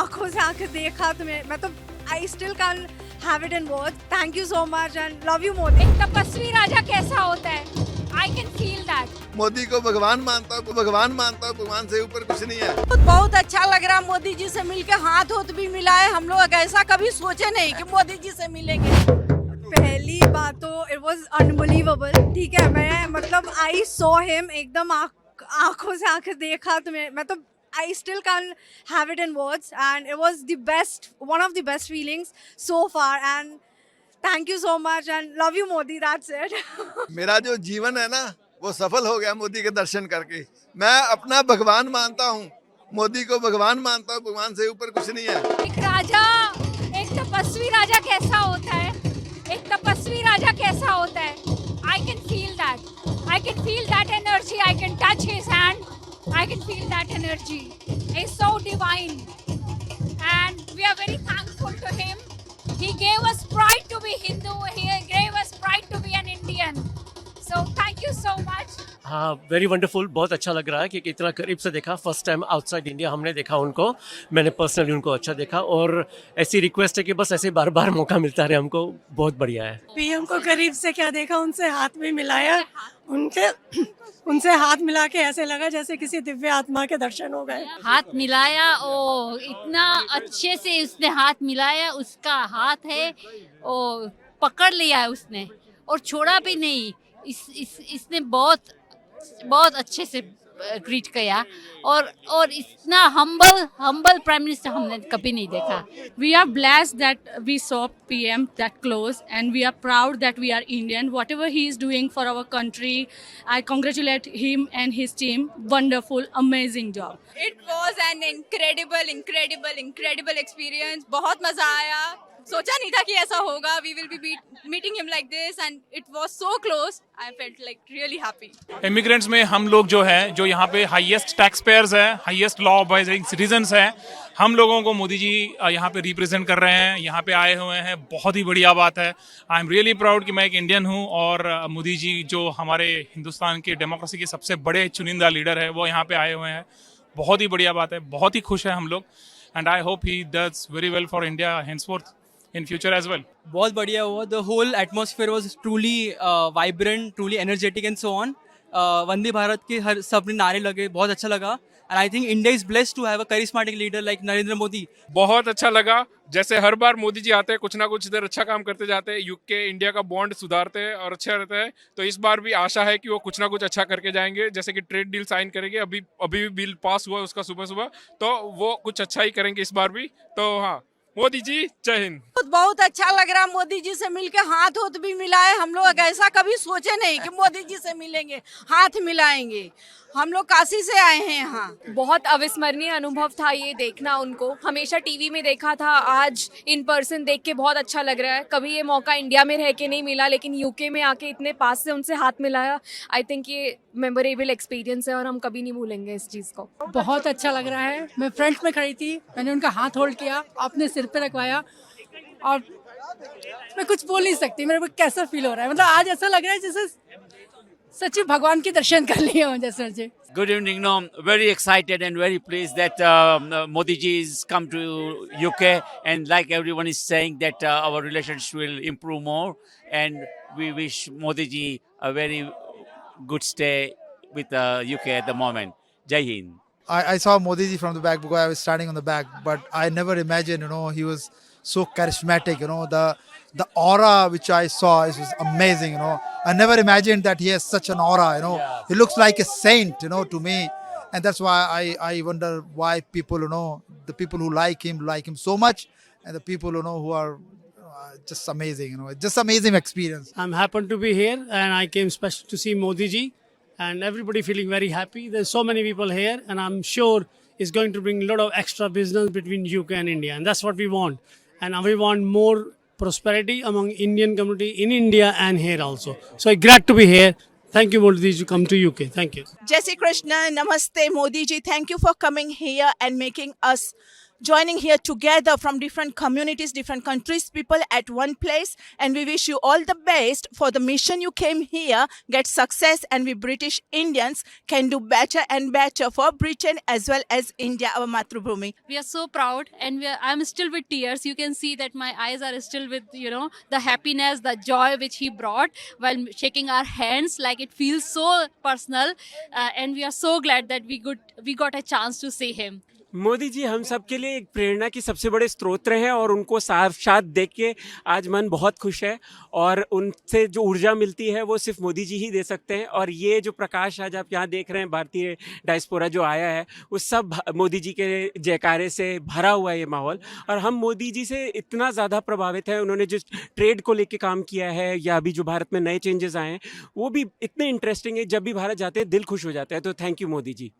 आंखों से आंखें देखा तुम्हें, मैं तो I still can have it in words. Thank you so much and love you Modi. एक तपस्वी राजा कैसा होता है, I can feel that. Modi को भगवान मानता हूँ, भगवान से ऊपर कुछ नहीं है. बहुत अच्छा लग रहा है मोदी जी से मिलके, हाथ भी मिलाए. हम लोग ऐसा कभी सोचे नहीं कि मोदी जी से मिलेंगे. पहली बात तो इट वाज अनबिलीवेबल. ठीक है, मैं मतलब आई सॉ हिम, एकदम आंखों से आंखें देखा तुम्हें, मैं तो I still can't have it in words and it was the best, one of the best feelings so far and thank you so much and love you Modi, that's it. मेरा जो जीवन है ना वो सफल हो गया मोदी के दर्शन करके. मैं अपना भगवान मानता हूँ, मोदी को भगवान मानता हूँ, भगवान से ऊपर कुछ नहीं है. एक राजा, एक तपस्वी राजा कैसा होता है, एक तपस्वी राजा कैसा होता है, I can feel that energy, I can touch his hand, I can feel that energy. He's so divine and we are very thankful to him. He gave us pride to be Hindu, he gave us pride to be an Indian. So thank you so much. हाँ, very wonderful. बहुत अच्छा लग रहा है कि इतना करीब से देखा. फर्स्ट टाइम आउटसाइड इंडिया हमने देखा उनको. मैंने पर्सनली उनको अच्छा देखा और ऐसी रिक्वेस्ट है कि बस ऐसे बार बार मौका मिलता रहे हमको. बहुत बढ़िया है. पीएम को करीब से क्या देखा, उनसे हाथ भी मिलाया. उनसे हाथ मिला के ऐसे लगा जैसे किसी दिव्य आत्मा के दर्शन हो गए. हाथ मिलाया, ओ इतना अच्छे से उसने हाथ मिलाया. उसका हाथ है ओ पकड़ लिया है उसने और छोड़ा भी नहीं. इसने बहुत अच्छे से ग्रीट किया और इतना हम्बल प्राइम मिनिस्टर हमने कभी नहीं देखा. We are blessed that we saw PM that close and we are proud that we are Indian. Whatever he is doing for our country, I congratulate him and his team. Wonderful, amazing job. It was an incredible experience. बहुत मजा आया. सोचा नहीं था कि ऐसा होगा. We will be meeting him like this and it was so close. I felt like really happy. Immigrants में हम लोग जो है, जो यहाँ पे हाईएस्ट टैक्स पेयर्स है, हाईएस्ट लॉ अबाइडिंग सिटीजन्स हैं, हम लोगों को मोदी जी यहाँ पे रिप्रेजेंट कर रहे हैं, यहाँ पे आए हुए हैं. बहुत ही बढ़िया बात है. आई एम रियली प्राउड कि मैं एक इंडियन हूँ और मोदी जी जो हमारे हिंदुस्तान के डेमोक्रेसी के सबसे बड़े चुनिंदा लीडर है वो यहाँ पे आए हुए हैं. बहुत ही बढ़िया बात है. बहुत ही खुश है हम लोग and I hope he does very well for India henceforth in future as well. बहुत बढ़िया हुआ. The whole atmosphere was truly vibrant, truly energetic and so on. Vande Bharat के हर सब नारे लगे. बहुत अच्छा लगा. And I think India is blessed to have a charismatic leader like Narendra Modi. बहुत अच्छा लगा. जैसे हर बार मोदी जी आते हैं कुछ ना कुछ इधर अच्छा काम करते जाते हैं. यूके इंडिया का बॉन्ड सुधारते हैं और अच्छा रहता है. तो इस बार भी आशा है कि वो कुछ ना कुछ अच्छा करके जाएंगे. जैसे कि ट्रेड डील साइन करेंगे. अभी भी बिल पास हुआ उसका सुबह, तो वो कुछ अच्छा ही करेंगे इस बार भी. तो हाँ, मोदी जी जय हिंद. बहुत अच्छा लग रहा है मोदी जी से मिलके, हाथ भी मिलाए. हम लोग ऐसा कभी सोचे नहीं कि मोदी जी से मिलेंगे, हाथ मिलाएंगे. हम लोग काशी से आए हैं यहाँ. बहुत अविस्मरणीय अनुभव था ये देखना उनको. हमेशा टीवी में देखा था, आज इन पर्सन देख के बहुत अच्छा लग रहा है. कभी ये मौका इंडिया में रह के नहीं मिला लेकिन यूके में आके इतने पास से उनसे हाथ मिलाया. आई थिंक ये मेमोरेबल एक्सपीरियंस है और हम कभी नहीं भूलेंगे इस चीज़ को. बहुत अच्छा लग रहा है. मैं फ्रंट में खड़ी थी, मैंने उनका हाथ होल्ड किया, अपने सिर पे रखवाया और मैं कुछ बोल नहीं सकती. मेरे को कैसा फील हो रहा है, मतलब आज ऐसा लग रहा है जैसे सच्ची भगवान के दर्शन कर लिए हों जैसे. Good evening. No, very excited and very pleased that Modi ji has come to UK and like everyone is saying that our relations will improve more and we wish Modi ji a very good stay with UK at the moment. Jai Hind. I saw Modi ji from the back because I was standing on the back, but I never imagined, he was so charismatic, the aura which I saw was amazing, I never imagined that he has such an aura, He looks like a saint, to me. And that's why I wonder why people, the people who like him so much, and the people, who are just amazing, just amazing experience. I'm happy to be here and I came special to see Modi ji and everybody feeling very happy. There's so many people here and I'm sure it's going to bring a lot of extra business between UK and India and that's what we want. And we want more prosperity among Indian community in India and here also. So I'm glad to be here. Thank you Modi ji to come to UK. Thank you. Jai Shri Krishna, Namaste Modi ji. Thank you for coming here and making us joining here together from different communities, different countries, people at one place. And we wish you all the best for the mission you came here, get success, and we British Indians can do better and better for Britain as well as India, our Matrubhumi. We are so proud, and I'm still with tears. You can see that my eyes are still with, the happiness, the joy which he brought while shaking our hands. Like, it feels so personal, and we are so glad that we got a chance to see him. Modi ji हम सब के लिए एक प्रेरणा की सबसे बड़े स्रोत हैं और उनको साक्षात देख के आज मन बहुत खुश है और उनसे जो ऊर्जा मिलती है वो सिर्फ मोदी जी ही दे सकते हैं। और ये जो प्रकाश आज आप यहाँ देख रहे हैं, भारतीय डायस्पोरा जो आया है, वो सब मोदी जी के जयकारे से भरा हुआ है ये माहौल। और हम मोदी जी से इतना ज़्यादा प्रभावित हैं, उन्होंने जिस ट्रेड को लेके काम किया है या अभी जो भारत में नए चेंजेस आए हैं वो भी इतने इंटरेस्टिंग है। जब भी भारत जाते हैं दिल खुश हो जाता है। तो थैंक यू मोदी जी।